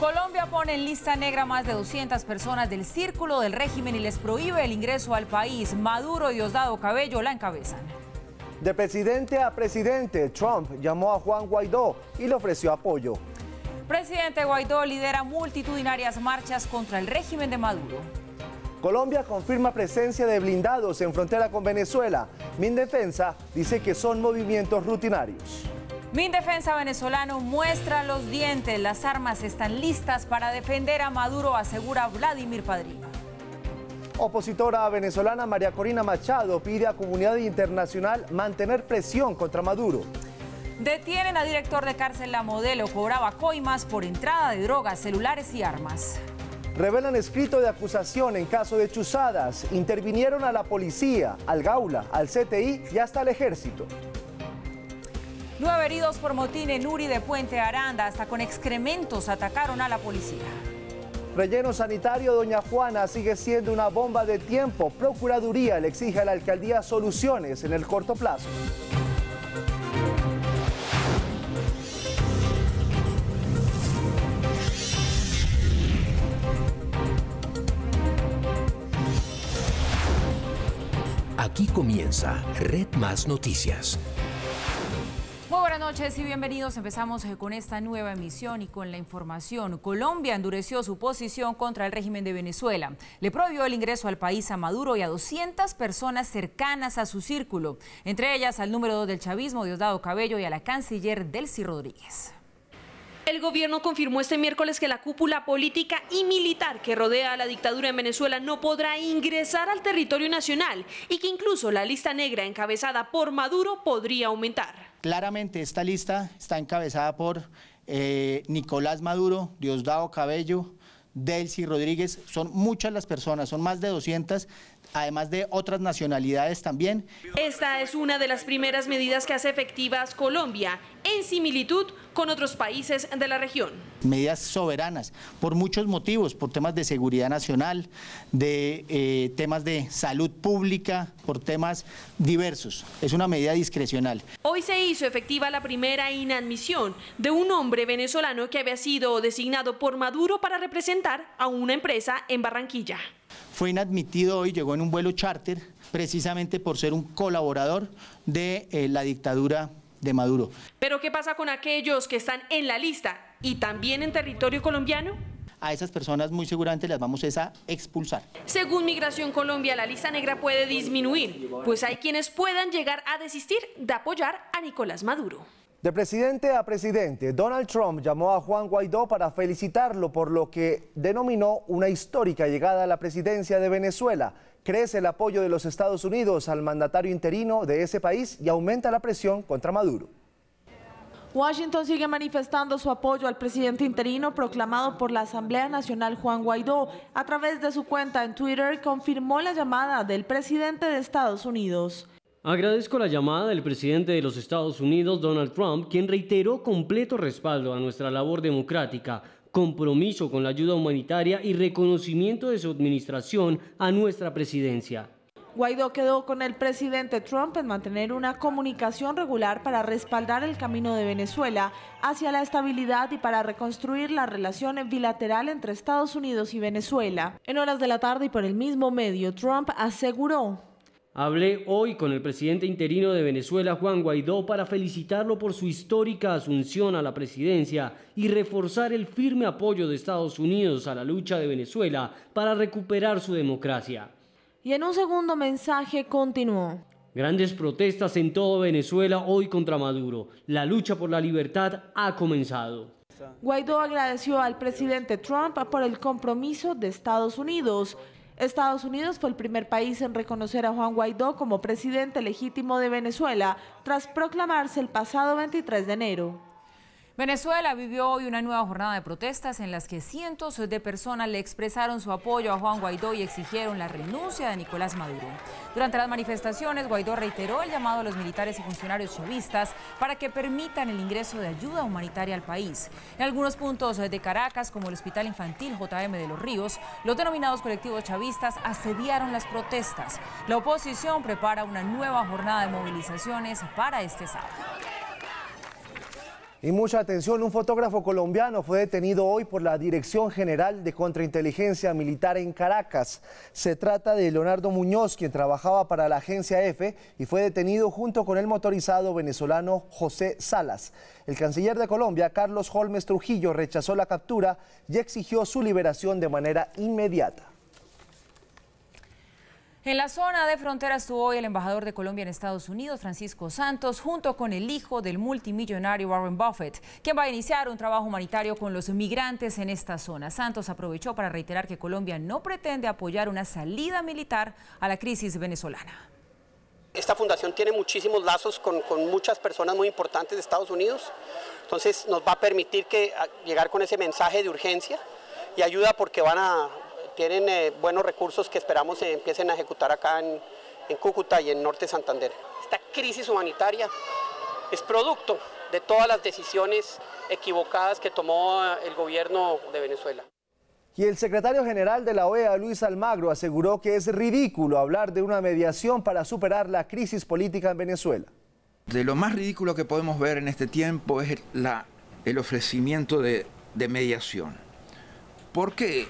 Colombia pone en lista negra a más de 200 personas del círculo del régimen y les prohíbe el ingreso al país. Maduro y Diosdado Cabello la encabezan. De presidente a presidente, Trump llamó a Juan Guaidó y le ofreció apoyo. Presidente Guaidó lidera multitudinarias marchas contra el régimen de Maduro. Colombia confirma presencia de blindados en frontera con Venezuela. Mindefensa dice que son movimientos rutinarios. Mindefensa venezolano muestra los dientes. Las armas están listas para defender a Maduro, asegura Vladimir Padrino. Opositora venezolana María Corina Machado pide a comunidad internacional mantener presión contra Maduro. Detienen a director de cárcel La Modelo, cobraba coimas por entrada de drogas, celulares y armas. Revelan escrito de acusación en caso de chuzadas. Intervinieron a la policía, al Gaula, al CTI y hasta al ejército. 9 heridos por motín en Uri de Puente Aranda. Hasta con excrementos atacaron a la policía. Relleno sanitario Doña Juana sigue siendo una bomba de tiempo. Procuraduría le exige a la alcaldía soluciones en el corto plazo. Aquí comienza Red Más Noticias. Muy buenas noches y bienvenidos. Empezamos con esta nueva emisión y con la información. Colombia endureció su posición contra el régimen de Venezuela. Le prohibió el ingreso al país a Maduro y a 200 personas cercanas a su círculo, entre ellas al número 2 del chavismo, Diosdado Cabello, y a la canciller Delcy Rodríguez. El gobierno confirmó este miércoles que la cúpula política y militar que rodea a la dictadura en Venezuela no podrá ingresar al territorio nacional y que incluso la lista negra encabezada por Maduro podría aumentar. Claramente esta lista está encabezada por Nicolás Maduro, Diosdado Cabello, Delcy Rodríguez. Son muchas las personas, son más de 200, además de otras nacionalidades también. Esta es una de las primeras medidas que hace efectivas Colombia, en similitud con otros países de la región. Medidas soberanas, por muchos motivos, por temas de seguridad nacional, de temas de salud pública, por temas diversos. Es una medida discrecional. Hoy se hizo efectiva la primera inadmisión de un hombre venezolano que había sido designado por Maduro para representar a una empresa en Barranquilla. Fue inadmitido hoy, llegó en un vuelo charter, precisamente por ser un colaborador de la dictadura de Maduro. ¿Pero qué pasa con aquellos que están en la lista y también en territorio colombiano? A esas personas muy seguramente las vamos a expulsar. Según Migración Colombia, la lista negra puede disminuir, pues hay quienes puedan llegar a desistir de apoyar a Nicolás Maduro. De presidente a presidente, Donald Trump llamó a Juan Guaidó para felicitarlo por lo que denominó una histórica llegada a la presidencia de Venezuela. Crece el apoyo de los Estados Unidos al mandatario interino de ese país y aumenta la presión contra Maduro. Washington sigue manifestando su apoyo al presidente interino proclamado por la Asamblea Nacional Juan Guaidó. A través de su cuenta en Twitter confirmó la llamada del presidente de Estados Unidos. Agradezco la llamada del presidente de los Estados Unidos, Donald Trump, quien reiteró completo respaldo a nuestra labor democrática, compromiso con la ayuda humanitaria y reconocimiento de su administración a nuestra presidencia. Guaidó quedó con el presidente Trump en mantener una comunicación regular para respaldar el camino de Venezuela hacia la estabilidad y para reconstruir la relación bilateral entre Estados Unidos y Venezuela. En horas de la tarde y por el mismo medio, Trump aseguró: hablé hoy con el presidente interino de Venezuela, Juan Guaidó, para felicitarlo por su histórica asunción a la presidencia y reforzar el firme apoyo de Estados Unidos a la lucha de Venezuela para recuperar su democracia. Y en un segundo mensaje continuó: grandes protestas en todo Venezuela hoy contra Maduro. La lucha por la libertad ha comenzado. Guaidó agradeció al presidente Trump por el compromiso de Estados Unidos. Estados Unidos fue el primer país en reconocer a Juan Guaidó como presidente legítimo de Venezuela tras proclamarse el pasado 23 de enero. Venezuela vivió hoy una nueva jornada de protestas en las que cientos de personas le expresaron su apoyo a Juan Guaidó y exigieron la renuncia de Nicolás Maduro. Durante las manifestaciones, Guaidó reiteró el llamado a los militares y funcionarios chavistas para que permitan el ingreso de ayuda humanitaria al país. En algunos puntos de Caracas, como el Hospital Infantil JM de los Ríos, los denominados colectivos chavistas asediaron las protestas. La oposición prepara una nueva jornada de movilizaciones para este sábado. Y mucha atención, un fotógrafo colombiano fue detenido hoy por la Dirección General de Contrainteligencia Militar en Caracas. Se trata de Leonardo Muñoz, quien trabajaba para la agencia EFE y fue detenido junto con el motorizado venezolano José Salas. El canciller de Colombia, Carlos Holmes Trujillo, rechazó la captura y exigió su liberación de manera inmediata. En la zona de frontera estuvo hoy el embajador de Colombia en Estados Unidos, Francisco Santos, junto con el hijo del multimillonario Warren Buffett, quien va a iniciar un trabajo humanitario con los migrantes en esta zona. Santos aprovechó para reiterar que Colombia no pretende apoyar una salida militar a la crisis venezolana. Esta fundación tiene muchísimos lazos con muchas personas muy importantes de Estados Unidos, entonces nos va a permitir llegar con ese mensaje de urgencia y ayuda porque tienen buenos recursos que esperamos se empiecen a ejecutar acá en Cúcuta y en Norte de Santander. Esta crisis humanitaria es producto de todas las decisiones equivocadas que tomó el gobierno de Venezuela. Y el secretario general de la OEA, Luis Almagro, aseguró que es ridículo hablar de una mediación para superar la crisis política en Venezuela. De lo más ridículo que podemos ver en este tiempo es el ofrecimiento de mediación. ¿Por qué?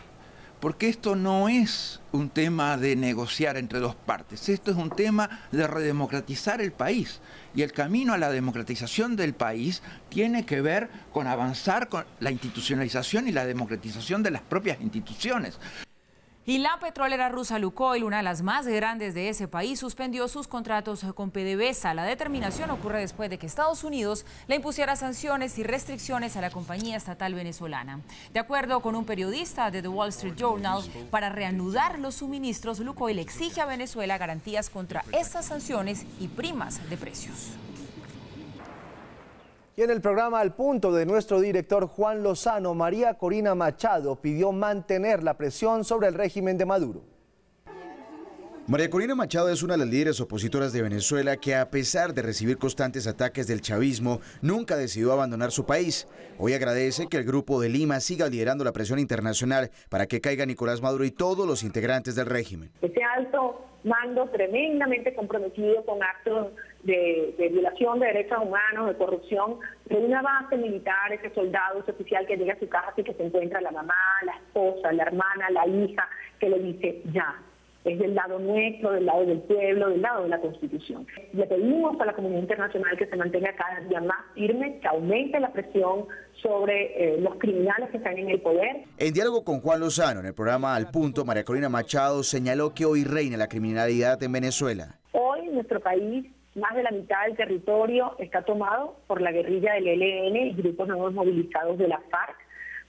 Porque esto no es un tema de negociar entre dos partes, esto es un tema de redemocratizar el país. Y el camino a la democratización del país tiene que ver con avanzar con la institucionalización y la democratización de las propias instituciones. Y la petrolera rusa Lukoil, una de las más grandes de ese país, suspendió sus contratos con PDVSA. La determinación ocurre después de que Estados Unidos le impusiera sanciones y restricciones a la compañía estatal venezolana. De acuerdo con un periodista de The Wall Street Journal, para reanudar los suministros, Lukoil exige a Venezuela garantías contra estas sanciones y primas de precios. Y en el programa Al Punto de nuestro director Juan Lozano, María Corina Machado pidió mantener la presión sobre el régimen de Maduro. María Corina Machado es una de las líderes opositoras de Venezuela que, a pesar de recibir constantes ataques del chavismo, nunca decidió abandonar su país. Hoy agradece que el Grupo de Lima siga liderando la presión internacional para que caiga Nicolás Maduro y todos los integrantes del régimen. Ese alto mando tremendamente comprometido con actos de violación de derechos humanos, de corrupción, de una base militar, ese soldado, ese oficial que llega a su casa y que se encuentra la mamá, la esposa, la hermana, la hija, que le dice ya. Es del lado nuestro, del lado del pueblo, del lado de la Constitución. Le pedimos a la comunidad internacional que se mantenga cada día más firme, que aumente la presión sobre los criminales que están en el poder. En diálogo con Juan Lozano, en el programa Al Punto, María Corina Machado señaló que hoy reina la criminalidad en Venezuela. Hoy en nuestro país, más de la mitad del territorio está tomado por la guerrilla del ELN y grupos nuevos movilizados de la FARC,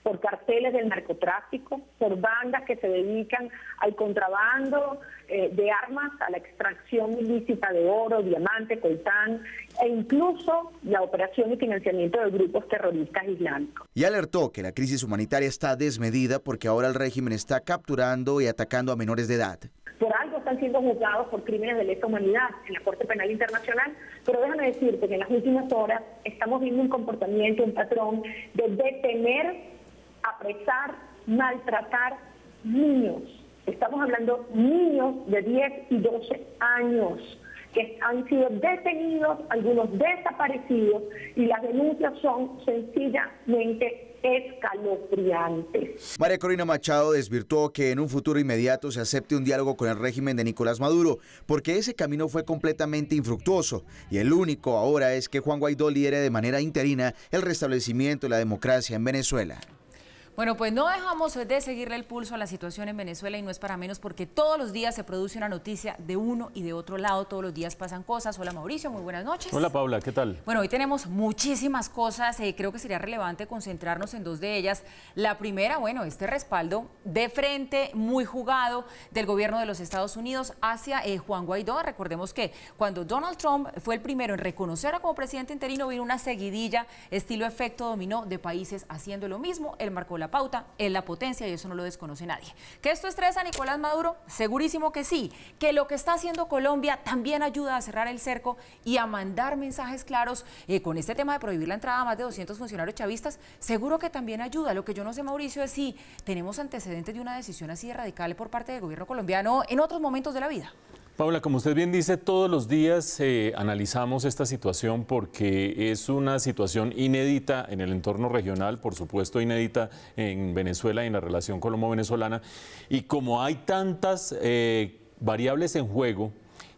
por carteles del narcotráfico, por bandas que se dedican al contrabando de armas, a la extracción ilícita de oro, diamante, coltán, e incluso la operación y financiamiento de grupos terroristas islámicos. Y alertó que la crisis humanitaria está desmedida porque ahora el régimen está capturando y atacando a menores de edad. Por algo están siendo juzgados por crímenes de lesa humanidad en la Corte Penal Internacional, pero déjame decirte que en las últimas horas estamos viendo un comportamiento, un patrón de detener, apresar, maltratar niños. Estamos hablando de niños de 10 y 12 años que han sido detenidos, algunos desaparecidos, y las denuncias son sencillamente escalofriantes. María Corina Machado desvirtuó que en un futuro inmediato se acepte un diálogo con el régimen de Nicolás Maduro, porque ese camino fue completamente infructuoso y el único ahora es que Juan Guaidó lidere de manera interina el restablecimiento de la democracia en Venezuela. Bueno, pues no dejamos de seguirle el pulso a la situación en Venezuela y no es para menos porque todos los días se produce una noticia de uno y de otro lado, todos los días pasan cosas. Hola Mauricio, muy buenas noches. Hola Paula, ¿qué tal? Bueno, hoy tenemos muchísimas cosas, creo que sería relevante concentrarnos en dos de ellas. La primera, bueno, este respaldo de frente muy jugado del gobierno de los Estados Unidos hacia Juan Guaidó. Recordemos que cuando Donald Trump fue el primero en reconocerlo como presidente interino, vino una seguidilla estilo efecto dominó de países haciendo lo mismo. Él marcó la pauta, es la potencia y eso no lo desconoce nadie. ¿Que esto estresa a Nicolás Maduro? Segurísimo que sí. Que lo que está haciendo Colombia también ayuda a cerrar el cerco y a mandar mensajes claros con este tema de prohibir la entrada a más de 200 funcionarios chavistas, seguro que también ayuda. Lo que yo no sé, Mauricio, es si tenemos antecedentes de una decisión así de radical por parte del gobierno colombiano en otros momentos de la vida. Paula, como usted bien dice, todos los días analizamos esta situación porque es una situación inédita en el entorno regional, por supuesto inédita en Venezuela y en la relación colombo-venezolana. Y como hay tantas variables en juego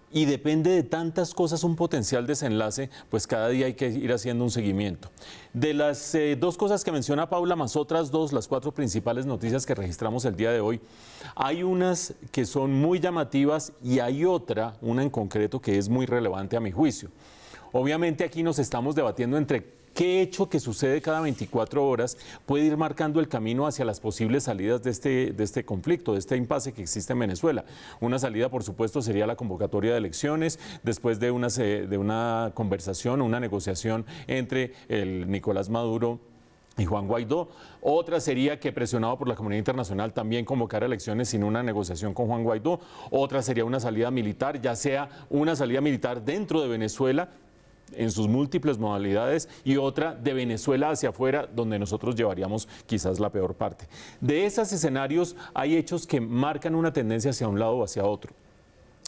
y depende de tantas cosas un potencial desenlace, pues cada día hay que ir haciendo un seguimiento. De las dos cosas que menciona Paula, más otras dos, las 4 principales noticias que registramos el día de hoy, hay unas que son muy llamativas y hay otra, una en concreto, que es muy relevante a mi juicio. Obviamente aquí nos estamos debatiendo entre qué hecho que sucede cada 24 horas puede ir marcando el camino hacia las posibles salidas de este conflicto, de este impasse que existe en Venezuela. Una salida, por supuesto, sería la convocatoria de elecciones después de una conversación, una negociación entre el Nicolás Maduro y Juan Guaidó. Otra sería que, presionado por la comunidad internacional, también convocar elecciones sin una negociación con Juan Guaidó. Otra sería una salida militar, ya sea una salida militar dentro de Venezuela, en sus múltiples modalidades, y otra de Venezuela hacia afuera, donde nosotros llevaríamos quizás la peor parte. De esos escenarios hay hechos que marcan una tendencia hacia un lado o hacia otro.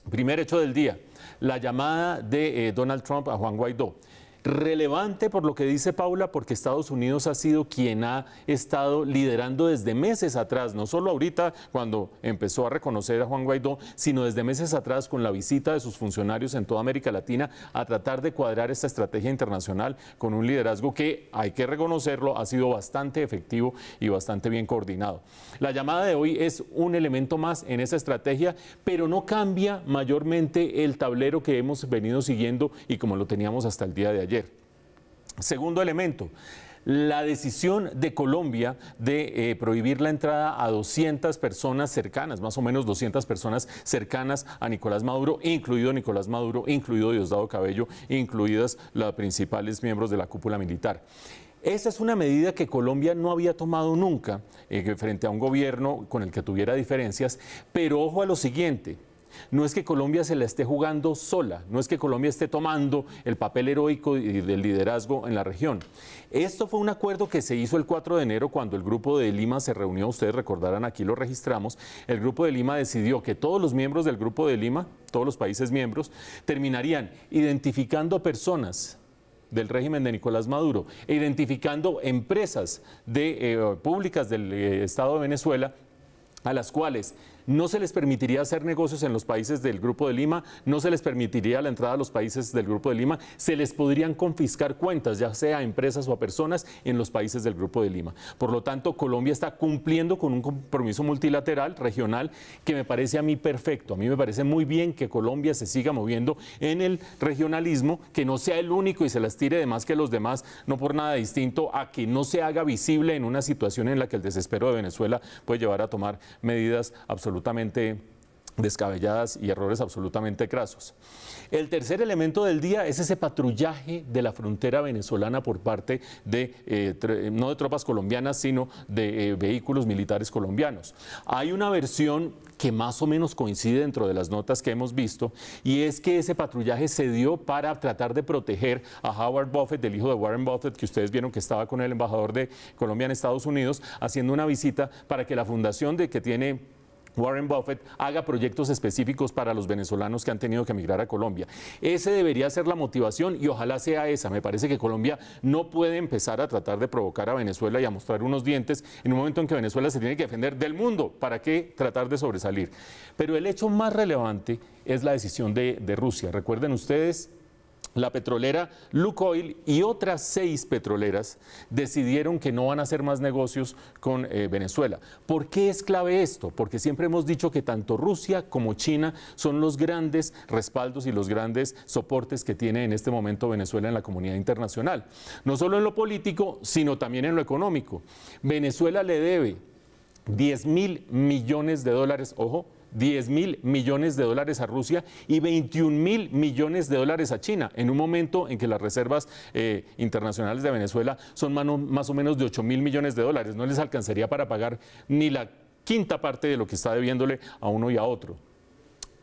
Primer hecho del día, la llamada de Donald Trump a Juan Guaidó. Relevante por lo que dice Paula, porque Estados Unidos ha sido quien ha estado liderando desde meses atrás, no solo ahorita cuando empezó a reconocer a Juan Guaidó, sino desde meses atrás con la visita de sus funcionarios en toda América Latina a tratar de cuadrar esta estrategia internacional con un liderazgo que, hay que reconocerlo, ha sido bastante efectivo y bastante bien coordinado. La llamada de hoy es un elemento más en esa estrategia, pero no cambia mayormente el tablero que hemos venido siguiendo y como lo teníamos hasta el día de ayer. Segundo elemento, la decisión de Colombia de prohibir la entrada a 200 personas cercanas, más o menos 200 personas cercanas a Nicolás Maduro, incluido Nicolás Maduro, incluido Diosdado Cabello, incluidas los principales miembros de la cúpula militar. Esa es una medida que Colombia no había tomado nunca frente a un gobierno con el que tuviera diferencias, pero ojo a lo siguiente. No es que Colombia se la esté jugando sola, no es que Colombia esté tomando el papel heroico y del liderazgo en la región. Esto fue un acuerdo que se hizo el 4 de enero cuando el Grupo de Lima se reunió, ustedes recordarán, aquí lo registramos. El Grupo de Lima decidió que todos los miembros del Grupo de Lima, todos los países miembros, terminarían identificando personas del régimen de Nicolás Maduro e identificando empresas públicas del Estado de Venezuela a las cuales no se les permitiría hacer negocios en los países del Grupo de Lima, no se les permitiría la entrada a los países del Grupo de Lima, se les podrían confiscar cuentas, ya sea a empresas o a personas en los países del Grupo de Lima. Por lo tanto, Colombia está cumpliendo con un compromiso multilateral, regional, que me parece a mí perfecto. A mí me parece muy bien que Colombia se siga moviendo en el regionalismo, que no sea el único y se las tire de más que los demás, no por nada distinto a que no se haga visible en una situación en la que el desespero de Venezuela puede llevar a tomar medidas absolutamente descabelladas y errores absolutamente crasos. El tercer elemento del día es ese patrullaje de la frontera venezolana por parte de, no de tropas colombianas, sino de vehículos militares colombianos. Hay una versión que más o menos coincide dentro de las notas que hemos visto, y es que ese patrullaje se dio para tratar de proteger a Howard Buffett, el hijo de Warren Buffett, que ustedes vieron que estaba con el embajador de Colombia en Estados Unidos, haciendo una visita para que la fundación que tiene Warren Buffett haga proyectos específicos para los venezolanos que han tenido que emigrar a Colombia. Ese debería ser la motivación y ojalá sea esa. Me parece que Colombia no puede empezar a tratar de provocar a Venezuela y a mostrar unos dientes en un momento en que Venezuela se tiene que defender del mundo. ¿Para qué tratar de sobresalir? Pero el hecho más relevante es la decisión de Rusia. Recuerden ustedes, la petrolera Lukoil y otras 6 petroleras decidieron que no van a hacer más negocios con Venezuela. ¿Por qué es clave esto? Porque siempre hemos dicho que tanto Rusia como China son los grandes respaldos y los grandes soportes que tiene en este momento Venezuela en la comunidad internacional. No solo en lo político, sino también en lo económico. Venezuela le debe 10.000 millones de dólares, ojo, 10.000 millones de dólares a Rusia y 21.000 millones de dólares a China, en un momento en que las reservas internacionales de Venezuela son más o menos de 8.000 millones de dólares. No les alcanzaría para pagar ni la quinta parte de lo que está debiéndole a uno y a otro.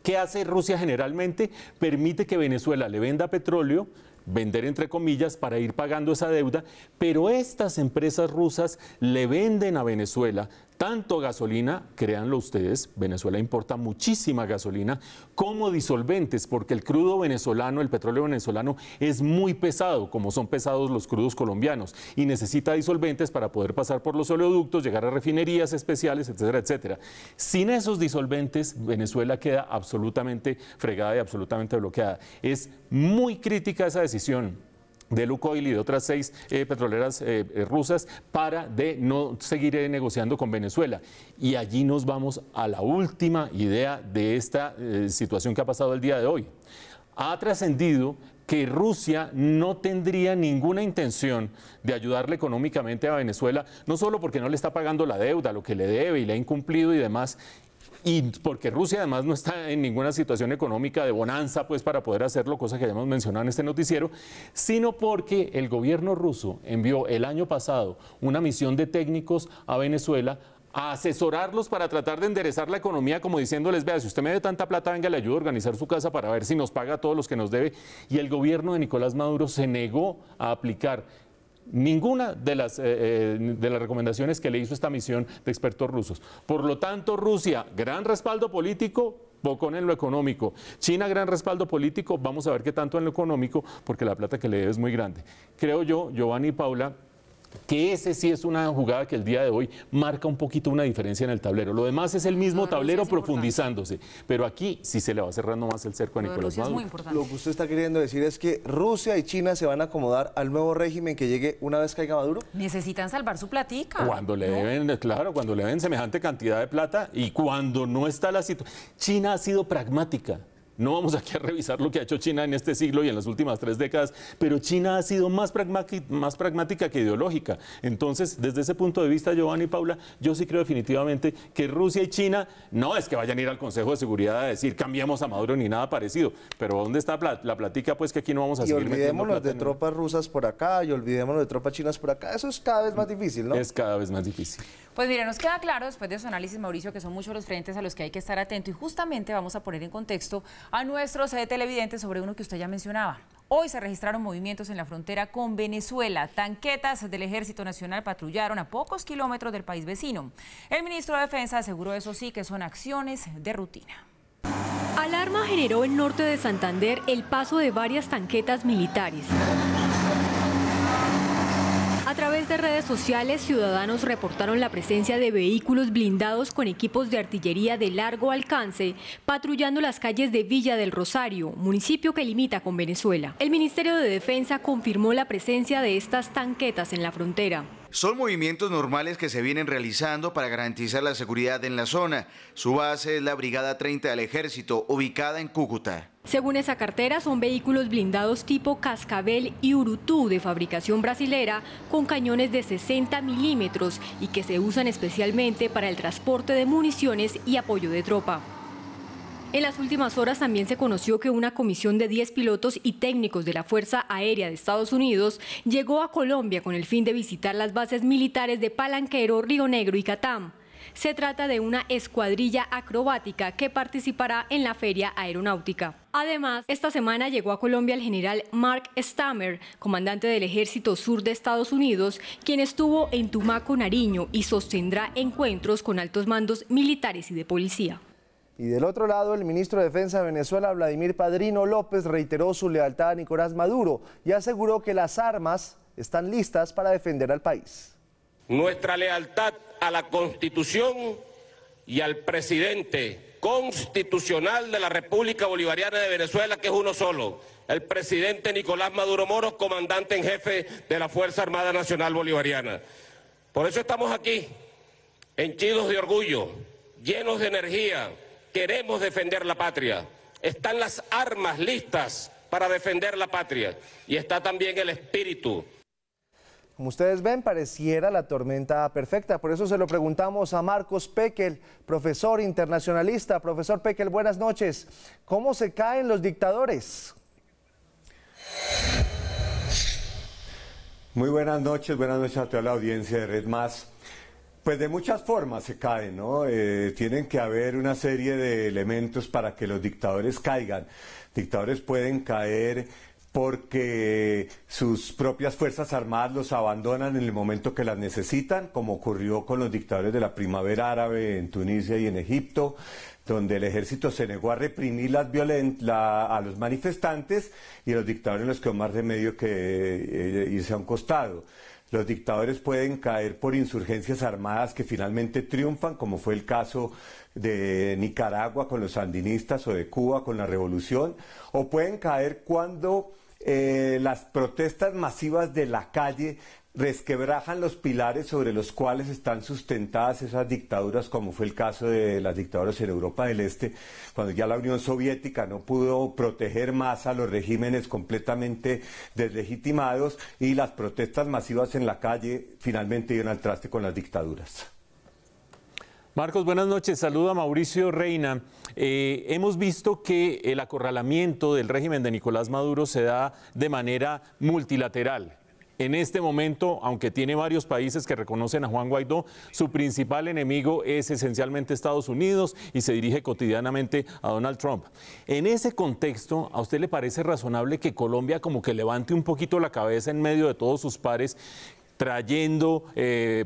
¿Qué hace Rusia generalmente? Permite que Venezuela le venda petróleo, vender entre comillas, para ir pagando esa deuda, pero estas empresas rusas le venden a Venezuela tanto gasolina, créanlo ustedes, Venezuela importa muchísima gasolina, como disolventes, porque el crudo venezolano, el petróleo venezolano es muy pesado, como son pesados los crudos colombianos, y necesita disolventes para poder pasar por los oleoductos, llegar a refinerías especiales, etcétera, etcétera. Sin esos disolventes, Venezuela queda absolutamente fregada y absolutamente bloqueada. Es muy crítica esa decisión de Lukoil y de otras 6 petroleras rusas para de no seguir negociando con Venezuela. Y allí nos vamos a la última idea de esta situación que ha pasado el día de hoy. Ha trascendido que Rusia no tendría ninguna intención de ayudarle económicamente a Venezuela, no solo porque no le está pagando la deuda, lo que le debe y le ha incumplido y demás, y porque Rusia además no está en ninguna situación económica de bonanza pues para poder hacerlo, cosa que ya hemos mencionado en este noticiero, sino porque el gobierno ruso envió el año pasado una misión de técnicos a Venezuela a asesorarlos para tratar de enderezar la economía, como diciéndoles, vea, si usted me debe tanta plata, venga, le ayudo a organizar su casa para ver si nos paga a todos los que nos debe. Y el gobierno de Nicolás Maduro se negó a aplicar ninguna de las recomendaciones que le hizo esta misión de expertos rusos. Por lo tanto, Rusia, gran respaldo político, poco en lo económico. China, gran respaldo político, vamos a ver qué tanto en lo económico, porque la plata que le debe es muy grande. Creo yo, Giovanni y Paula, que ese sí es una jugada que el día de hoy marca un poquito una diferencia en el tablero. Lo demás es el mismo tablero profundizándose, pero aquí sí se le va cerrando más el cerco a Nicolás Maduro. Lo que usted está queriendo decir es que Rusia y China se van a acomodar al nuevo régimen que llegue una vez caiga Maduro. Necesitan salvar su platica. Cuando le deben, claro, cuando le deben semejante cantidad de plata y cuando no está la situación. China ha sido pragmática. No vamos aquí a revisar lo que ha hecho China en este siglo y en las últimas 3 décadas, pero China ha sido más pragmática que ideológica. Entonces, desde ese punto de vista, Giovanni y Paula, yo sí creo definitivamente que Rusia y China no es que vayan a ir al Consejo de Seguridad a decir cambiamos a Maduro ni nada parecido, pero ¿dónde está la platica? Pues que aquí no vamos a seguir metiendo plata. Y olvidémonos de tropas rusas por acá y olvidémonos de tropas chinas por acá. Eso es cada vez más difícil, ¿no? Es cada vez más difícil. Pues mira, nos queda claro después de su análisis, Mauricio, que son muchos los frentes a los que hay que estar atento y justamente vamos a poner en contexto a nuestros televidentes sobre uno que usted ya mencionaba. Hoy se registraron movimientos en la frontera con Venezuela. Tanquetas del Ejército Nacional patrullaron a pocos kilómetros del país vecino. El ministro de Defensa aseguró, eso sí, que son acciones de rutina. Alarma generó en norte de Santander el paso de varias tanquetas militares. A través de redes sociales, ciudadanos reportaron la presencia de vehículos blindados con equipos de artillería de largo alcance, patrullando las calles de Villa del Rosario, municipio que limita con Venezuela. El Ministerio de Defensa confirmó la presencia de estas tanquetas en la frontera. Son movimientos normales que se vienen realizando para garantizar la seguridad en la zona. Su base es la Brigada 30 del Ejército, ubicada en Cúcuta. Según esa cartera, son vehículos blindados tipo Cascabel y Urutú de fabricación brasilera con cañones de 60 milímetros y que se usan especialmente para el transporte de municiones y apoyo de tropa. En las últimas horas también se conoció que una comisión de 10 pilotos y técnicos de la Fuerza Aérea de Estados Unidos llegó a Colombia con el fin de visitar las bases militares de Palanquero, Río Negro y Catam. Se trata de una escuadrilla acrobática que participará en la Feria Aeronáutica. Además, esta semana llegó a Colombia el general Mark Stammer, comandante del Ejército Sur de Estados Unidos, quien estuvo en Tumaco, Nariño, y sostendrá encuentros con altos mandos militares y de policía. Y del otro lado, el ministro de Defensa de Venezuela, Vladimir Padrino López, reiteró su lealtad a Nicolás Maduro y aseguró que las armas están listas para defender al país. Nuestra lealtad a la Constitución y al presidente constitucional de la República Bolivariana de Venezuela, que es uno solo, el presidente Nicolás Maduro Moros, comandante en jefe de la Fuerza Armada Nacional Bolivariana. Por eso estamos aquí, henchidos de orgullo, llenos de energía, queremos defender la patria. Están las armas listas para defender la patria y está también el espíritu. Como ustedes ven, pareciera la tormenta perfecta. Por eso se lo preguntamos a Marcos Pekel, profesor internacionalista. Profesor Pekel, buenas noches. ¿Cómo se caen los dictadores? Muy buenas noches a toda la audiencia de Red Más. Pues de muchas formas se caen, ¿no? Tienen que haber una serie de elementos para que los dictadores caigan. Dictadores pueden caer porque sus propias fuerzas armadas los abandonan en el momento que las necesitan, como ocurrió con los dictadores de la primavera árabe en Tunisia y en Egipto, donde el ejército se negó a reprimir a los manifestantes y los dictadores les quedó más remedio que irse a un costado. Los dictadores pueden caer por insurgencias armadas que finalmente triunfan, como fue el caso de Nicaragua con los sandinistas o de Cuba con la revolución, o pueden caer cuando las protestas masivas de la calle resquebrajan los pilares sobre los cuales están sustentadas esas dictaduras, como fue el caso de las dictaduras en Europa del Este, cuando ya la Unión Soviética no pudo proteger más a los regímenes completamente deslegitimados y las protestas masivas en la calle finalmente dieron al traste con las dictaduras. Marcos, buenas noches. Saludo a Mauricio Reina. Hemos visto que el acorralamiento del régimen de Nicolás Maduro se da de manera multilateral. En este momento, aunque tiene varios países que reconocen a Juan Guaidó, su principal enemigo es esencialmente Estados Unidos y se dirige cotidianamente a Donald Trump. En ese contexto, ¿a usted le parece razonable que Colombia como que levante un poquito la cabeza en medio de todos sus pares, trayendo,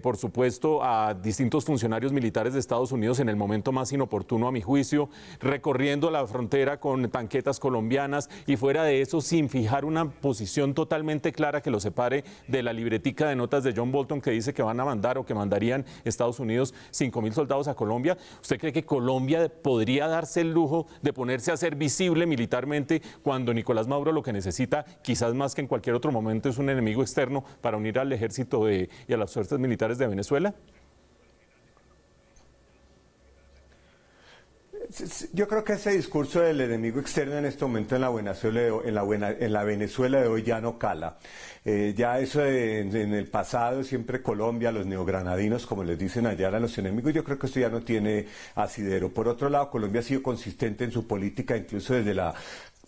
por supuesto, a distintos funcionarios militares de Estados Unidos en el momento más inoportuno, a mi juicio, recorriendo la frontera con tanquetas colombianas y fuera de eso, sin fijar una posición totalmente clara que lo separe de la libretica de notas de John Bolton que dice que van a mandar o que mandarían Estados Unidos 5.000 soldados a Colombia? ¿Usted cree que Colombia podría darse el lujo de ponerse a ser visible militarmente cuando Nicolás Maduro lo que necesita, quizás más que en cualquier otro momento, es un enemigo externo para unir al ejército y a las fuerzas militares de Venezuela? Yo creo que ese discurso del enemigo externo en este momento en la Venezuela de hoy ya no cala. Ya eso en el pasado, siempre Colombia, los neogranadinos, como les dicen allá, eran los enemigos. Yo creo que esto ya no tiene asidero. Por otro lado, Colombia ha sido consistente en su política, incluso desde la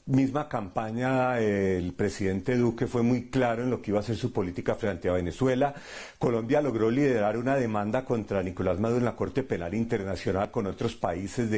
misma campaña. El presidente Duque fue muy claro en lo que iba a ser su política frente a Venezuela. Colombia logró liderar una demanda contra Nicolás Maduro en la Corte Penal Internacional con otros países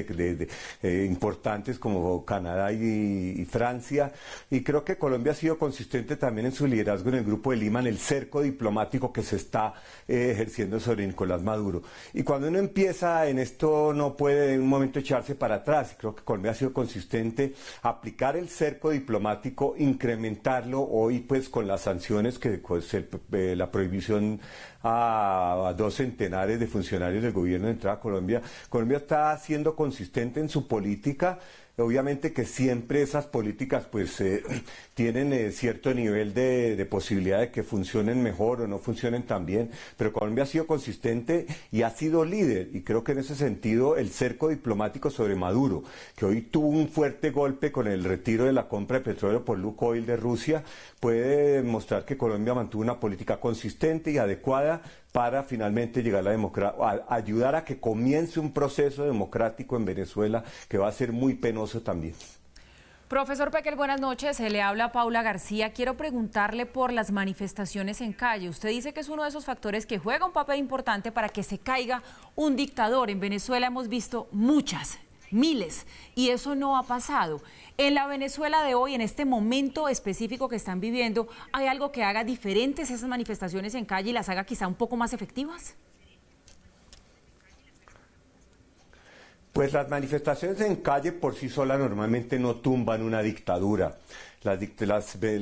importantes como Canadá y Francia, y creo que Colombia ha sido consistente también en su liderazgo en el Grupo de Lima, en el cerco diplomático que se está ejerciendo sobre Nicolás Maduro. Y cuando uno empieza en esto no puede en un momento echarse para atrás. Creo que Colombia ha sido consistente, aplicar el cerco diplomático, incrementarlo hoy pues con las sanciones que la prohibición a 2 centenares de funcionarios del gobierno de entrar a Colombia. Colombia está siendo consistente en su política. Obviamente que siempre esas políticas pues tienen cierto nivel de posibilidad de que funcionen mejor o no funcionen tan bien, pero Colombia ha sido consistente y ha sido líder, y creo que en ese sentido el cerco diplomático sobre Maduro, que hoy tuvo un fuerte golpe con el retiro de la compra de petróleo por Lukoil de Rusia, puede demostrar que Colombia mantuvo una política consistente y adecuada para finalmente llegar a la democracia, ayudar a que comience un proceso democrático en Venezuela que va a ser muy penoso también. Profesor Pekel, buenas noches. Se le habla Paula García. Quiero preguntarle por las manifestaciones en calle. Usted dice que es uno de esos factores que juega un papel importante para que se caiga un dictador. En Venezuela hemos visto muchas, miles, y eso no ha pasado. En la Venezuela de hoy, en este momento específico que están viviendo, ¿hay algo que haga diferentes esas manifestaciones en calle y las haga quizá un poco más efectivas? Pues las manifestaciones en calle por sí solas normalmente no tumban una dictadura.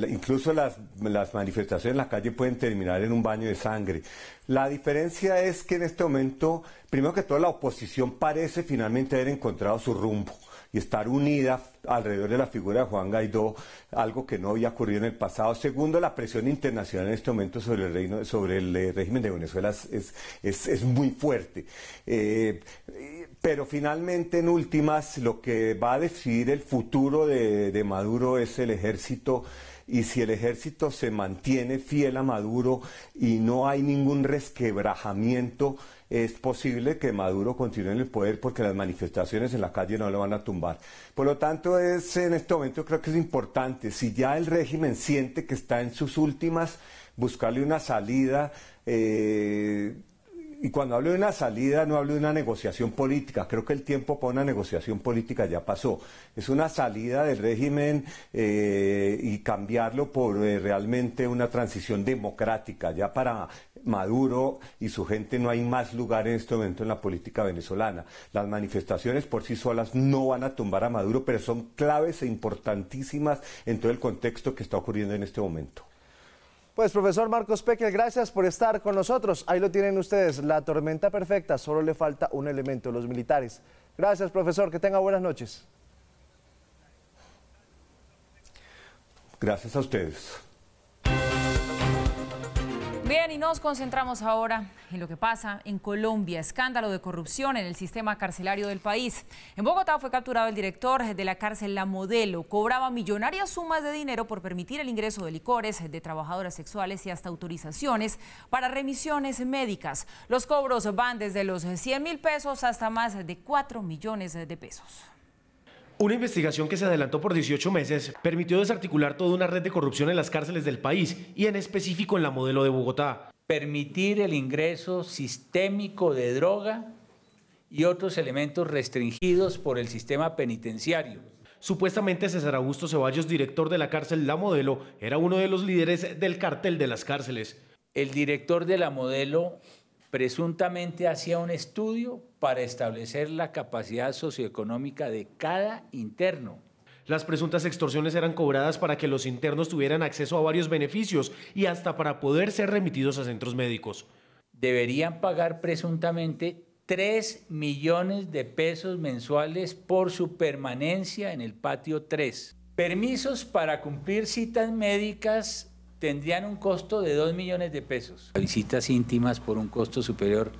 Incluso las manifestaciones en la calle pueden terminar en un baño de sangre. La diferencia es que en este momento, primero que todo, la oposición parece finalmente haber encontrado su rumbo y estar unida alrededor de la figura de Juan Guaidó, algo que no había ocurrido en el pasado. Segundo, la presión internacional en este momento sobre el régimen de Venezuela es muy fuerte. Pero finalmente, en últimas, lo que va a decidir el futuro de Maduro es el ejército, y si el ejército se mantiene fiel a Maduro y no hay ningún resquebrajamiento, es posible que Maduro continúe en el poder, porque las manifestaciones en la calle no lo van a tumbar. Por lo tanto, en este momento creo que es importante, si ya el régimen siente que está en sus últimas, buscarle una salida Y cuando hablo de una salida, no hablo de una negociación política. Creo que el tiempo para una negociación política ya pasó. Es una salida del régimen y cambiarlo por realmente una transición democrática. Ya para Maduro y su gente no hay más lugar en este momento en la política venezolana. Las manifestaciones por sí solas no van a tumbar a Maduro, pero son claves e importantísimas en todo el contexto que está ocurriendo en este momento. Pues profesor Marcos Pecker, gracias por estar con nosotros. Ahí lo tienen ustedes, la tormenta perfecta, solo le falta un elemento, los militares. Gracias profesor, que tenga buenas noches. Gracias a ustedes. Bien, y nos concentramos ahora en lo que pasa en Colombia. Escándalo de corrupción en el sistema carcelario del país. En Bogotá fue capturado el director de la cárcel La Modelo. Cobraba millonarias sumas de dinero por permitir el ingreso de licores, de trabajadoras sexuales y hasta autorizaciones para remisiones médicas. Los cobros van desde los 100.000 pesos hasta más de 4 millones de pesos. Una investigación que se adelantó por 18 meses permitió desarticular toda una red de corrupción en las cárceles del país y en específico en La Modelo de Bogotá. Permitir el ingreso sistémico de droga y otros elementos restringidos por el sistema penitenciario. Supuestamente César Augusto Ceballos, director de la cárcel La Modelo, era uno de los líderes del cartel de las cárceles. El director de La Modelo presuntamente hacía un estudio para establecer la capacidad socioeconómica de cada interno. Las presuntas extorsiones eran cobradas para que los internos tuvieran acceso a varios beneficios y hasta para poder ser remitidos a centros médicos. Deberían pagar presuntamente 3 millones de pesos mensuales por su permanencia en el patio 3. Permisos para cumplir citas médicas tendrían un costo de 2 millones de pesos. Visitas íntimas por un costo superior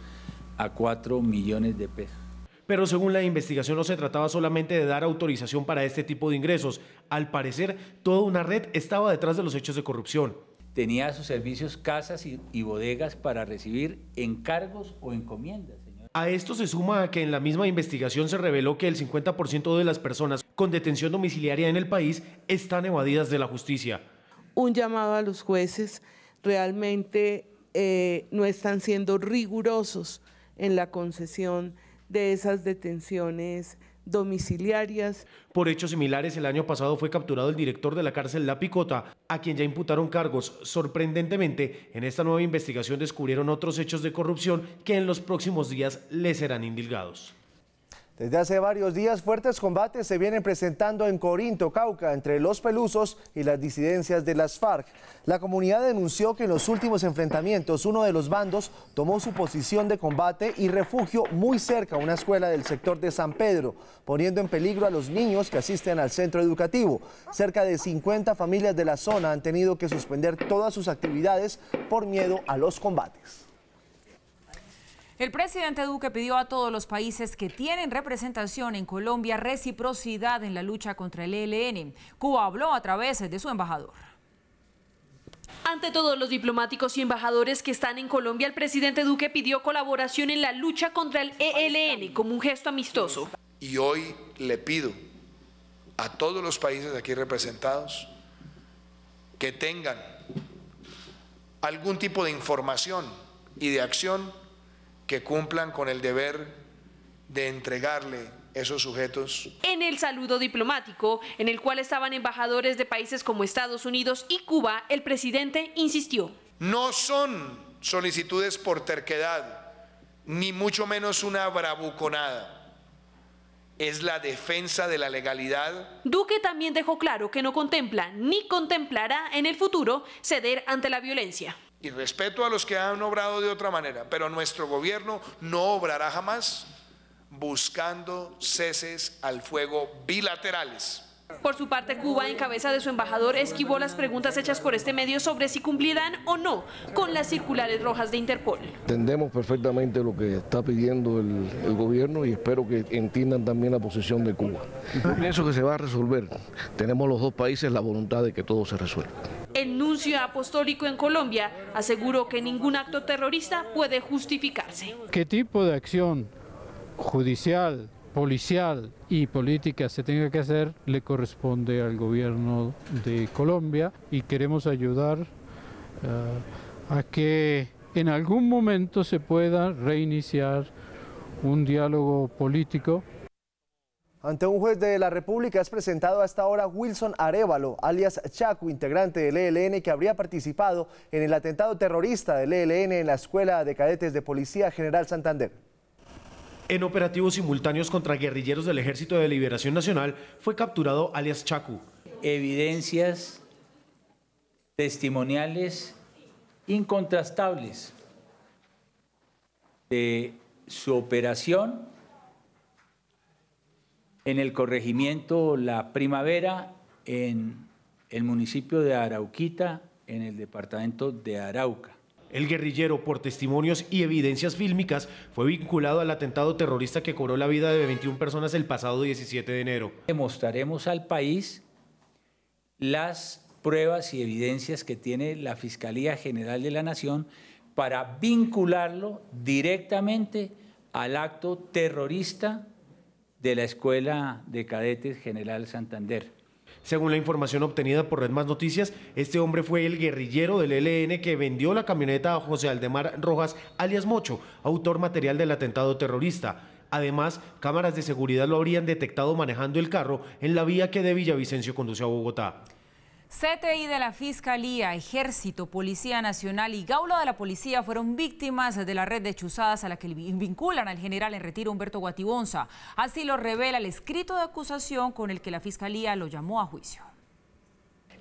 a 4 millones de pesos. Pero según la investigación no se trataba solamente de dar autorización para este tipo de ingresos. Al parecer, toda una red estaba detrás de los hechos de corrupción. Tenía a sus servicios casas y bodegas para recibir encargos o encomiendas. A esto se suma a que en la misma investigación se reveló que el 50% de las personas con detención domiciliaria en el país están evadidas de la justicia. Un llamado a los jueces, realmente no están siendo rigurosos en la concesión de esas detenciones domiciliarias. Por hechos similares, el año pasado fue capturado el director de la cárcel La Picota, a quien ya imputaron cargos. Sorprendentemente, en esta nueva investigación descubrieron otros hechos de corrupción que en los próximos días les serán indilgados. Desde hace varios días, fuertes combates se vienen presentando en Corinto, Cauca, entre los pelusos y las disidencias de las FARC. La comunidad denunció que en los últimos enfrentamientos uno de los bandos tomó su posición de combate y refugio muy cerca a una escuela del sector de San Pedro, poniendo en peligro a los niños que asisten al centro educativo. Cerca de 50 familias de la zona han tenido que suspender todas sus actividades por miedo a los combates. El presidente Duque pidió a todos los países que tienen representación en Colombia reciprocidad en la lucha contra el ELN. Cuba habló a través de su embajador. Ante todos los diplomáticos y embajadores que están en Colombia, el presidente Duque pidió colaboración en la lucha contra el ELN como un gesto amistoso. Y hoy le pido a todos los países aquí representados que tengan algún tipo de información y de acción que cumplan con el deber de entregarle esos sujetos. En el saludo diplomático, en el cual estaban embajadores de países como Estados Unidos y Cuba, el presidente insistió. No son solicitudes por terquedad, ni mucho menos una bravuconada. Es la defensa de la legalidad. Duque también dejó claro que no contempla ni contemplará en el futuro ceder ante la violencia. Y respeto a los que han obrado de otra manera, pero nuestro gobierno no obrará jamás buscando ceses al fuego bilaterales. Por su parte, Cuba, en cabeza de su embajador, esquivó las preguntas hechas por este medio sobre si cumplirán o no con las circulares rojas de Interpol. Entendemos perfectamente lo que está pidiendo el gobierno y espero que entiendan también la posición de Cuba. Pienso que se va a resolver. Tenemos los dos países la voluntad de que todo se resuelva. El nuncio apostólico en Colombia aseguró que ningún acto terrorista puede justificarse. ¿Qué tipo de acción judicial, policial y política se tenga que hacer le corresponde al gobierno de Colombia y queremos ayudar a que en algún momento se pueda reiniciar un diálogo político. Ante un juez de la República es presentado hasta ahora Wilson Arévalo, alias Chacu, integrante del ELN que habría participado en el atentado terrorista del ELN en la Escuela de Cadetes de Policía General Santander. En operativos simultáneos contra guerrilleros del Ejército de Liberación Nacional fue capturado alias Chacu. Evidencias testimoniales incontrastables de su operación en el corregimiento La Primavera, en el municipio de Arauquita, en el departamento de Arauca. El guerrillero, por testimonios y evidencias fílmicas, fue vinculado al atentado terrorista que cobró la vida de 21 personas el pasado 17 de enero. Demostraremos al país las pruebas y evidencias que tiene la Fiscalía General de la Nación para vincularlo directamente al acto terrorista de la Escuela de Cadetes General Santander. Según la información obtenida por Red Más Noticias, este hombre fue el guerrillero del ELN que vendió la camioneta a José Aldemar Rojas, alias Mocho, autor material del atentado terrorista. Además, cámaras de seguridad lo habrían detectado manejando el carro en la vía que de Villavicencio conduce a Bogotá. CTI de la Fiscalía, Ejército, Policía Nacional y Gaula de la Policía fueron víctimas de la red de chuzadas a la que vinculan al general en retiro Humberto Guatibonza. Así lo revela el escrito de acusación con el que la Fiscalía lo llamó a juicio.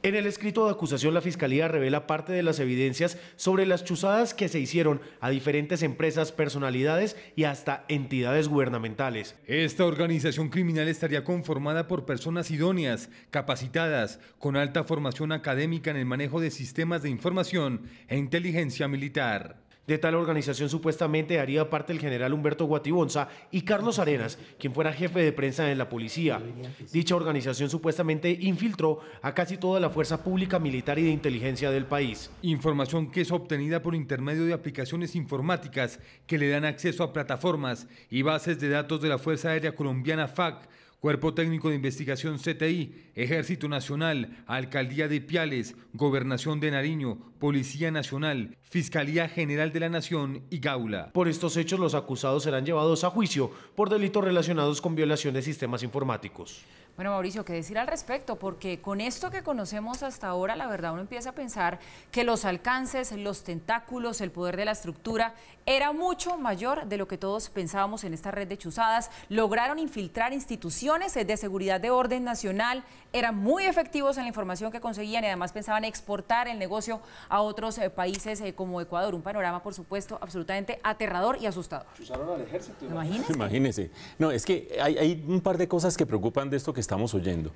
En el escrito de acusación, la Fiscalía revela parte de las evidencias sobre las chuzadas que se hicieron a diferentes empresas, personalidades y hasta entidades gubernamentales. Esta organización criminal estaría conformada por personas idóneas, capacitadas, con alta formación académica en el manejo de sistemas de información e inteligencia militar. De tal organización supuestamente haría parte el general Humberto Guatibonza y Carlos Arenas, quien fuera jefe de prensa en la policía. Dicha organización supuestamente infiltró a casi toda la fuerza pública, militar y de inteligencia del país. Información que es obtenida por intermedio de aplicaciones informáticas que le dan acceso a plataformas y bases de datos de la Fuerza Aérea Colombiana FAC, Cuerpo Técnico de Investigación CTI, Ejército Nacional, Alcaldía de Ipiales, Gobernación de Nariño, Policía Nacional, Fiscalía General de la Nación y Gaula. Por estos hechos, los acusados serán llevados a juicio por delitos relacionados con violación de sistemas informáticos. Bueno, Mauricio, ¿qué decir al respecto? Porque con esto que conocemos hasta ahora, la verdad uno empieza a pensar que los alcances, los tentáculos, el poder de la estructura era mucho mayor de lo que todos pensábamos en esta red de chuzadas. Lograron infiltrar instituciones de seguridad de orden nacional, eran muy efectivos en la información que conseguían y además pensaban exportar el negocio a otros países como Ecuador. Un panorama, por supuesto, absolutamente aterrador y asustador. Chuzaron al ejército. Imagínese. Imagínese. No, es que hay un par de cosas que preocupan de esto que estamos oyendo.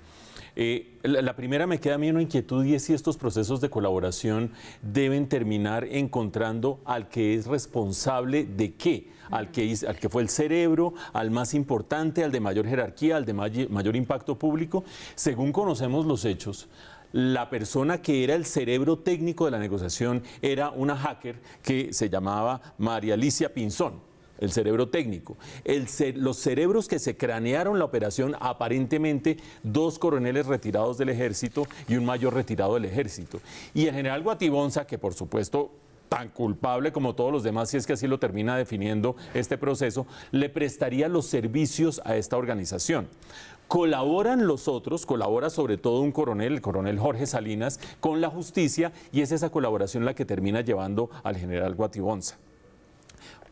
La primera, me queda a mí una inquietud y es si estos procesos de colaboración deben terminar encontrando al que es responsable de qué, al que fue el cerebro, al más importante, al de mayor jerarquía, al de mayor impacto público. Según conocemos los hechos, la persona que era el cerebro técnico de la negociación era una hacker que se llamaba María Alicia Pinzón. El cerebro técnico. Los cerebros que se cranearon la operación, aparentemente 2 coroneles retirados del ejército y un mayor retirado del ejército. Y el general Guatibonza, que por supuesto tan culpable como todos los demás, si es que así lo termina definiendo este proceso, le prestaría los servicios a esta organización. Colaboran los otros, colabora sobre todo un coronel, el coronel Jorge Salinas, con la justicia, y es esa colaboración la que termina llevando al general Guatibonza.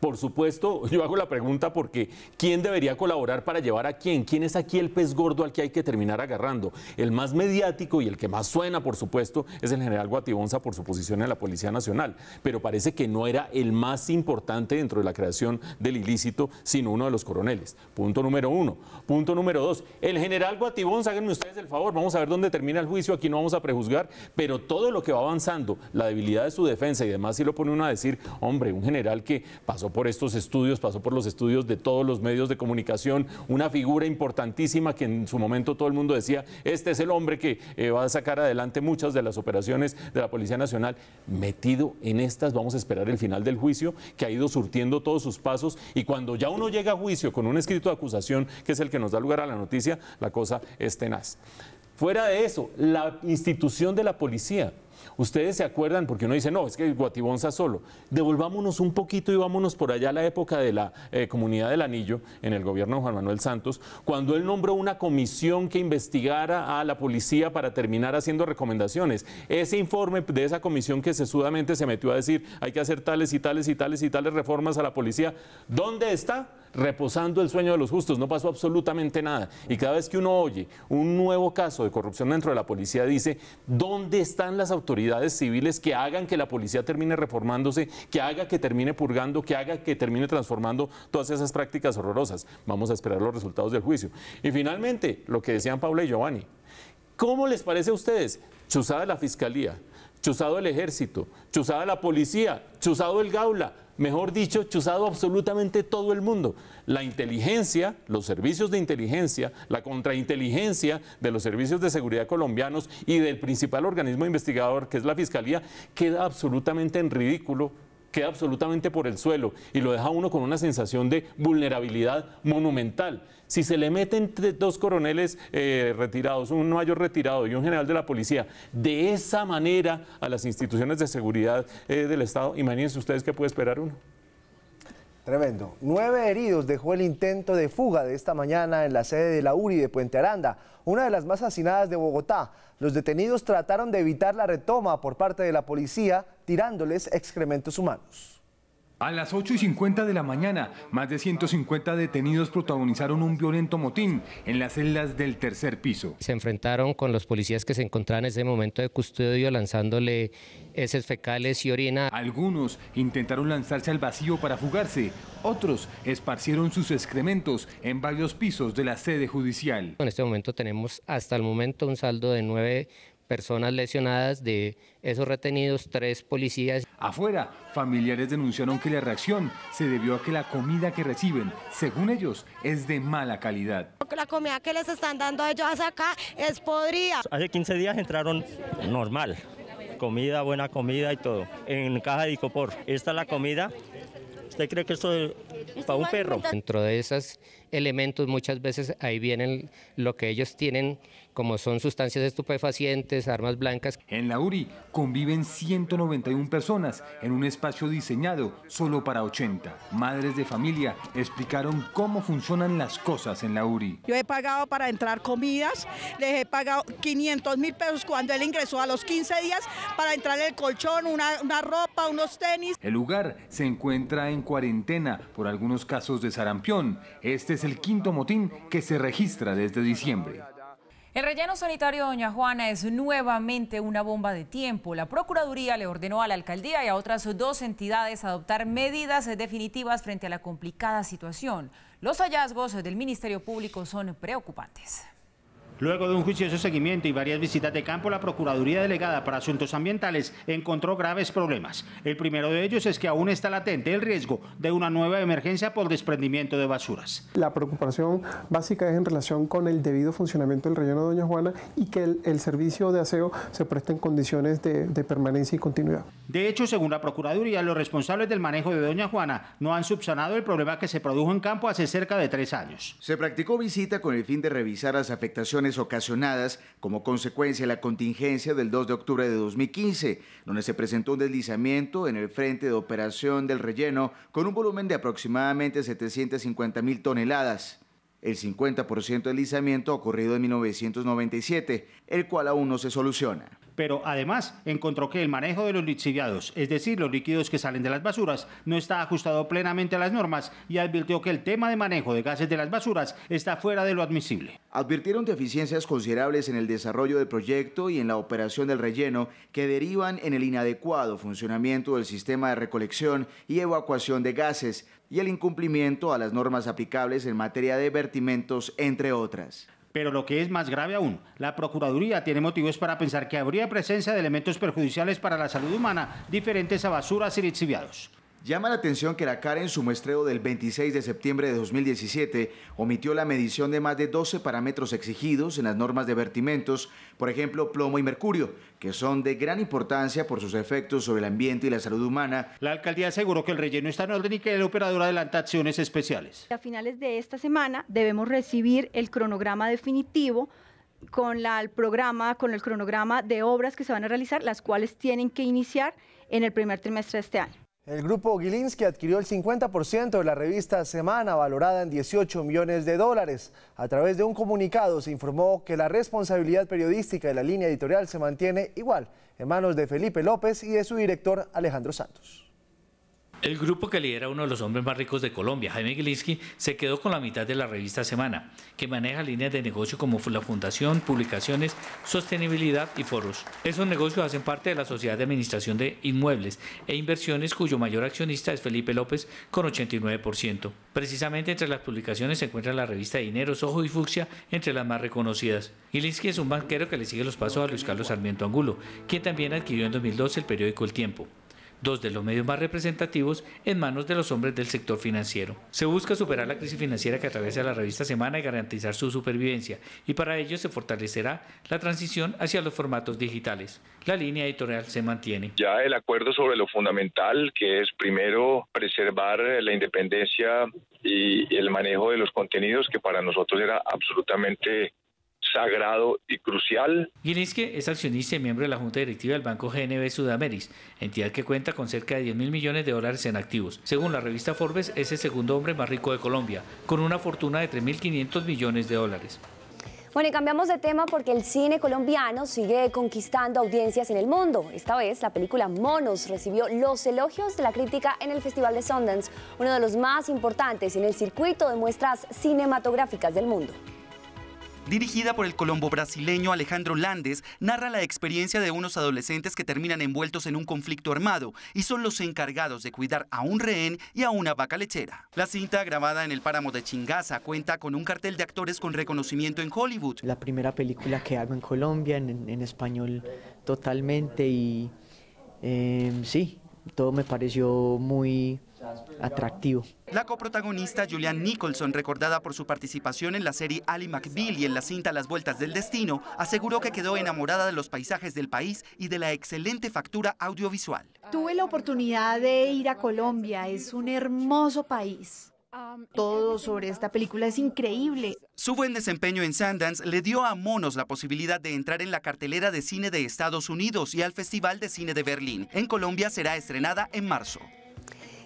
Por supuesto, yo hago la pregunta porque ¿quién debería colaborar para llevar a quién? ¿Quién es aquí el pez gordo al que hay que terminar agarrando? El más mediático y el que más suena, por supuesto, es el general Guatibonza por su posición en la Policía Nacional, pero parece que no era el más importante dentro de la creación del ilícito, sino uno de los coroneles. Punto número 1. Punto número 2. El general Guatibonza, háganme ustedes el favor, vamos a ver dónde termina el juicio, aquí no vamos a prejuzgar, pero todo lo que va avanzando, la debilidad de su defensa y demás, si lo pone uno a decir, hombre, un general que pasó por estos estudios, pasó por los estudios de todos los medios de comunicación, una figura importantísima que en su momento todo el mundo decía, este es el hombre que va a sacar adelante muchas de las operaciones de la Policía Nacional, metido en estas. Vamos a esperar el final del juicio, que ha ido surtiendo todos sus pasos, y cuando ya uno llega a juicio con un escrito de acusación, que es el que nos da lugar a la noticia, la cosa es tenaz. Fuera de eso, la institución de la policía. Ustedes se acuerdan, porque uno dice, no, es que Guatibonza solo. Devolvámonos un poquito y vámonos por allá a la época de la Comunidad del Anillo, en el gobierno de Juan Manuel Santos, cuando él nombró una comisión que investigara a la policía para terminar haciendo recomendaciones. Ese informe de esa comisión que sesudamente se metió a decir, hay que hacer tales y tales y tales y tales reformas a la policía, ¿dónde está? Reposando el sueño de los justos, no pasó absolutamente nada. Y cada vez que uno oye un nuevo caso de corrupción dentro de la policía, dice, ¿dónde están las autoridades civiles que hagan que la policía termine reformándose, que haga que termine purgando, que haga que termine transformando todas esas prácticas horrorosas? Vamos a esperar los resultados del juicio. Y finalmente, lo que decían Paula y Giovanni, ¿cómo les parece a ustedes? Chuzada la Fiscalía, chuzado el Ejército, chuzada la Policía, chuzado el Gaula, mejor dicho, chuzado absolutamente todo el mundo. La inteligencia, los servicios de inteligencia, la contrainteligencia de los servicios de seguridad colombianos y del principal organismo investigador, que es la Fiscalía, queda absolutamente en ridículo, queda absolutamente por el suelo y lo deja uno con una sensación de vulnerabilidad monumental. Si se le meten dos coroneles retirados, un mayor retirado y un general de la policía, de esa manera a las instituciones de seguridad del Estado, imagínense ustedes qué puede esperar uno. Tremendo. 9 heridos dejó el intento de fuga de esta mañana en la sede de la URI de Puente Aranda, una de las más hacinadas de Bogotá. Los detenidos trataron de evitar la retoma por parte de la policía, tirándoles excrementos humanos. A las 8:50 de la mañana, más de 150 detenidos protagonizaron un violento motín en las celdas del tercer piso. Se enfrentaron con los policías que se encontraban en ese momento de custodio lanzándole heces fecales y orina. Algunos intentaron lanzarse al vacío para fugarse, otros esparcieron sus excrementos en varios pisos de la sede judicial. En este momento tenemos hasta el momento un saldo de 9 personas lesionadas, de esos retenidos 3 policías. Afuera, familiares denunciaron que la reacción se debió a que la comida que reciben, según ellos, es de mala calidad. La comida que les están dando a ellos acá es podrida. Hace 15 días entraron normal, comida, buena comida y todo, en caja de icopor. Esta es la comida. ¿Usted cree que esto es para un perro? Dentro de esos elementos muchas veces ahí vienen lo que ellos tienen, como son sustancias estupefacientes, armas blancas. En la URI conviven 191 personas en un espacio diseñado solo para 80. Madres de familia explicaron cómo funcionan las cosas en la URI. Yo he pagado para entrar comidas, les he pagado 500.000 pesos cuando él ingresó a los 15 días para entrar el colchón, una ropa, unos tenis. El lugar se encuentra en cuarentena por algunos casos de sarampión. Este es el quinto motín que se registra desde diciembre. El relleno sanitario Doña Juana es nuevamente una bomba de tiempo. La Procuraduría le ordenó a la alcaldía y a otras 2 entidades adoptar medidas definitivas frente a la complicada situación. Los hallazgos del Ministerio Público son preocupantes. Luego de un juicioso seguimiento y varias visitas de campo, la Procuraduría Delegada para Asuntos Ambientales encontró graves problemas. El primero de ellos es que aún está latente el riesgo de una nueva emergencia por desprendimiento de basuras. La preocupación básica es en relación con el debido funcionamiento del relleno de Doña Juana y que el servicio de aseo se preste en condiciones de permanencia y continuidad. De hecho, según la Procuraduría, los responsables del manejo de Doña Juana no han subsanado el problema que se produjo en campo hace cerca de 3 años. Se practicó visita con el fin de revisar las afectaciones ocasionadas como consecuencia de la contingencia del 2 de octubre de 2015, donde se presentó un deslizamiento en el frente de operación del relleno con un volumen de aproximadamente 750.000 toneladas. El 50% del deslizamiento ocurrido en 1997, el cual aún no se soluciona. Pero además encontró que el manejo de los lixiviados, es decir, los líquidos que salen de las basuras, no está ajustado plenamente a las normas y advirtió que el tema de manejo de gases de las basuras está fuera de lo admisible. Advirtieron deficiencias considerables en el desarrollo del proyecto y en la operación del relleno que derivan en el inadecuado funcionamiento del sistema de recolección y evacuación de gases y el incumplimiento a las normas aplicables en materia de vertimentos, entre otras. Pero lo que es más grave aún, la Procuraduría tiene motivos para pensar que habría presencia de elementos perjudiciales para la salud humana diferentes a basuras y lixiviados. Llama la atención que la CARE en su muestreo del 26 de septiembre de 2017 omitió la medición de más de 12 parámetros exigidos en las normas de vertimentos, por ejemplo plomo y mercurio, que son de gran importancia por sus efectos sobre el ambiente y la salud humana. La alcaldía aseguró que el relleno está en orden y que el operador adelanta acciones especiales. A finales de esta semana debemos recibir el cronograma definitivo el programa, con el cronograma de obras que se van a realizar, las cuales tienen que iniciar en el primer trimestre de este año. El grupo Gilinski adquirió el 50% de la revista Semana, valorada en 18 millones de dólares. A través de un comunicado se informó que la responsabilidad periodística de la línea editorial se mantiene igual, en manos de Felipe López y de su director Alejandro Santos. El grupo que lidera uno de los hombres más ricos de Colombia, Jaime Gilinski, se quedó con la mitad de la revista Semana, que maneja líneas de negocio como la fundación, publicaciones, sostenibilidad y foros. Esos negocios hacen parte de la Sociedad de Administración de Inmuebles e Inversiones, cuyo mayor accionista es Felipe López, con 89%. Precisamente entre las publicaciones se encuentra la revista Dineros, Ojo y Fucsia, entre las más reconocidas. Gilinski es un banquero que le sigue los pasos a Luis Carlos Sarmiento Angulo, quien también adquirió en 2012 el periódico El Tiempo, dos de los medios más representativos en manos de los hombres del sector financiero. Se busca superar la crisis financiera que atraviesa la revista Semana y garantizar su supervivencia, y para ello se fortalecerá la transición hacia los formatos digitales. La línea editorial se mantiene. Ya el acuerdo sobre lo fundamental, que es primero preservar la independencia y el manejo de los contenidos, que para nosotros era absolutamente sagrado y crucial. Gilinski es accionista y miembro de la Junta Directiva del Banco GNB Sudameris, entidad que cuenta con cerca de 10.000 millones de dólares en activos. Según la revista Forbes, es el segundo hombre más rico de Colombia, con una fortuna de 3.500 millones de dólares. Bueno, y cambiamos de tema porque el cine colombiano sigue conquistando audiencias en el mundo. Esta vez, la película Monos recibió los elogios de la crítica en el Festival de Sundance, uno de los más importantes en el circuito de muestras cinematográficas del mundo. Dirigida por el colombo-brasileño Alejandro Landes, narra la experiencia de unos adolescentes que terminan envueltos en un conflicto armado y son los encargados de cuidar a un rehén y a una vaca lechera. La cinta, grabada en el páramo de Chingaza, cuenta con un cartel de actores con reconocimiento en Hollywood. La primera película que hago en Colombia, en español totalmente, y sí, todo me pareció muy atractivo. La coprotagonista Julianne Nicholson, recordada por su participación en la serie Ally McBeal y en la cinta Las Vueltas del Destino, aseguró que quedó enamorada de los paisajes del país y de la excelente factura audiovisual. Tuve la oportunidad de ir a Colombia, es un hermoso país. Todo sobre esta película es increíble. Su buen desempeño en Sundance le dio a Monos la posibilidad de entrar en la cartelera de cine de Estados Unidos y al Festival de Cine de Berlín. En Colombia será estrenada en marzo.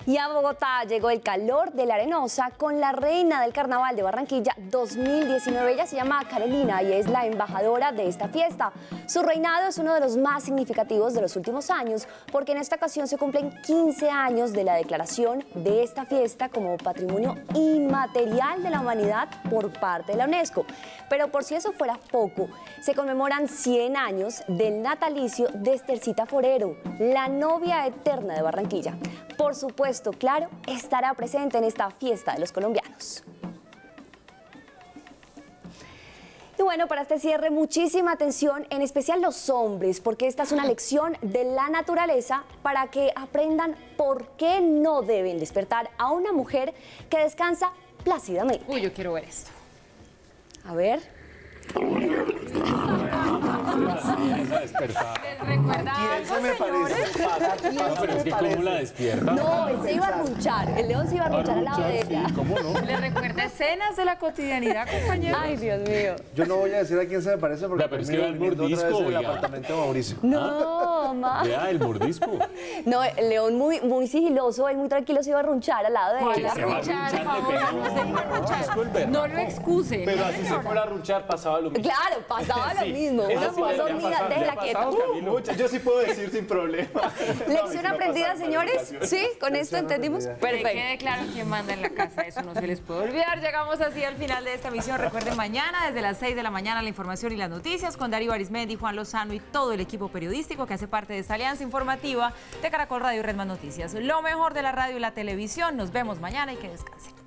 Y a Bogotá llegó el calor de la Arenosa con la reina del Carnaval de Barranquilla 2019. Ella se llama Carolina y es la embajadora de esta fiesta. Su reinado es uno de los más significativos de los últimos años porque en esta ocasión se cumplen 15 años de la declaración de esta fiesta como Patrimonio Inmaterial de la Humanidad por parte de la UNESCO. Pero por si eso fuera poco, se conmemoran 100 años del natalicio de Estercita Forero, la novia eterna de Barranquilla. Por supuesto, claro, estará presente en esta fiesta de los colombianos. Y bueno, para este cierre, muchísima atención, en especial los hombres, porque esta es una lección de la naturaleza para que aprendan por qué no deben despertar a una mujer que descansa plácidamente. Uy, yo quiero ver esto. A ver. ¿Quién se me parece? No, pero es que ¿cómo la despierta? No, él se iba a arrunchar. El león se iba a arrunchar al lado de ella. Sí, ¿cómo no? ¿Le recuerda escenas de la cotidianidad, compañeros? Ay, Dios mío. Yo no voy a decir a quién se me parece porque pero es que va el mordisco, en el oiga. apartamento de Mauricio. No, ma. Vea, el mordisco. No, el león muy sigiloso, él muy tranquilo se iba a arrunchar al lado de ella. Se va a arrunchar, No lo excuse. Pero así se fuera a arrunchar, pasaba lo mismo. Claro, pasaba lo mismo. Una cosa dormida, déjela quieta. Yo sí puedo decir sin problema. Lección aprendida, señores. Sí, con esto entendimos. Perfecto. Que quede claro quién manda en la casa, eso no se les puede olvidar. Llegamos así al final de esta emisión. Recuerden, mañana desde las 6 de la mañana la información y las noticias con Darío Arismendi, Juan Lozano y todo el equipo periodístico que hace parte de esta alianza informativa de Caracol Radio y Red Más Noticias. Lo mejor de la radio y la televisión. Nos vemos mañana y que descansen.